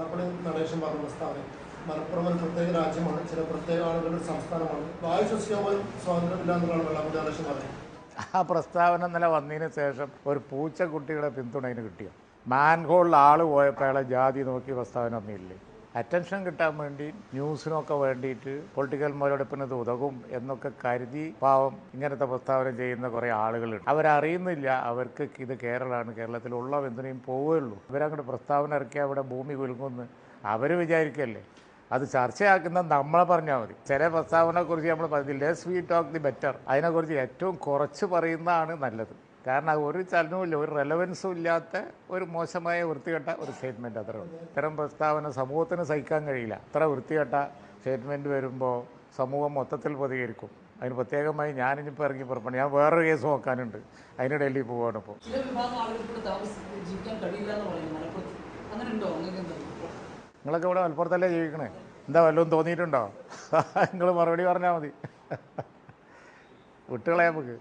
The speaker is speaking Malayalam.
വെള്ളാപ്പള്ളി നടേശൻ പറഞ്ഞ പ്രസ്താവന മലപ്പുറം ഒരു പ്രത്യേക രാജ്യമാണ്, ചില പ്രത്യേക ആളുകളുടെ സംസ്ഥാനമാണ്, വായു ശ്വസിക്കാൻ പോലും സ്വാതന്ത്ര്യമില്ല എന്നുള്ളതാണ് വെള്ളാപ്പള്ളി നടേശൻ പറഞ്ഞത്. ആ പ്രസ്താവന ഇന്നലെ വന്നതിന് ശേഷം ഒരു പൂച്ചക്കുട്ടിയുടെ പിന്തുണ അതിന് കിട്ടിയോ? മാൻഹോളിൽ ആൾ പോയപ്പോൾ അയാളെ ജാതി നോക്കി പ്രസ്താവന ഒന്നുമില്ലേ? അറ്റൻഷൻ കിട്ടാൻ വേണ്ടി ന്യൂസിനൊക്കെ വേണ്ടിയിട്ട് പൊളിറ്റിക്കൽ മുതലെടുപ്പിന് ഇത് ഉതകും എന്നൊക്കെ കരുതി പാവം ഇങ്ങനത്തെ പ്രസ്താവന ചെയ്യുന്ന കുറേ ആളുകളുണ്ട്. അവരറിയുന്നില്ല അവർക്ക് ഇത് കേരളമാണ്, കേരളത്തിലുള്ള എന്തിനേയും പോവുകയുള്ളൂ. ഇവരങ്ങോട്ട് പ്രസ്താവന ഇറക്കിയാൽ അവിടെ ഭൂമി കുലുങ്ങുമെന്ന് അവർ വിചാരിക്കല്ലേ? അത് ചർച്ചയാക്കുന്ന നമ്മളെ പറഞ്ഞാൽ മതി. ചില പ്രസ്താവനയെക്കുറിച്ച് നമ്മൾ പറഞ്ഞില്ല, less we talk the better. അതിനെക്കുറിച്ച് ഏറ്റവും കുറച്ച് പറയുന്നതാണ് നല്ലത്. കാരണം അത് ഒരു ചലനവുമില്ല, ഒരു റെലവൻസും ഇല്ലാത്ത ഒരു മോശമായ വൃത്തികെട്ട ഒരു സ്റ്റേറ്റ്മെൻറ്റ് അത്രേ ഉള്ളൂ. ഇത്തരം പ്രസ്താവന സമൂഹത്തിന് സഹിക്കാൻ കഴിയില്ല. അത്ര വൃത്തികെട്ട സ്റ്റേറ്റ്മെൻറ്റ് വരുമ്പോൾ സമൂഹം മൊത്തത്തിൽ പ്രതികരിക്കും. അതിന് പ്രത്യേകമായി ഞാനിപ്പോൾ ഇറങ്ങി പുറപ്പെടും. ഞാൻ വേറൊരു കേസ് നോക്കാനുണ്ട്, അതിന് ഡൽഹി പോവാണ് ഇപ്പോൾ. നിങ്ങളൊക്കെ ഇവിടെ മലപ്പുറത്തല്ലേ ജീവിക്കണേ? എന്താ വല്ലതും തോന്നിയിട്ടുണ്ടോ? നിങ്ങൾ മറുപടി പറഞ്ഞാൽ മതി, വിട്ടുകളയാൻ നമുക്ക്.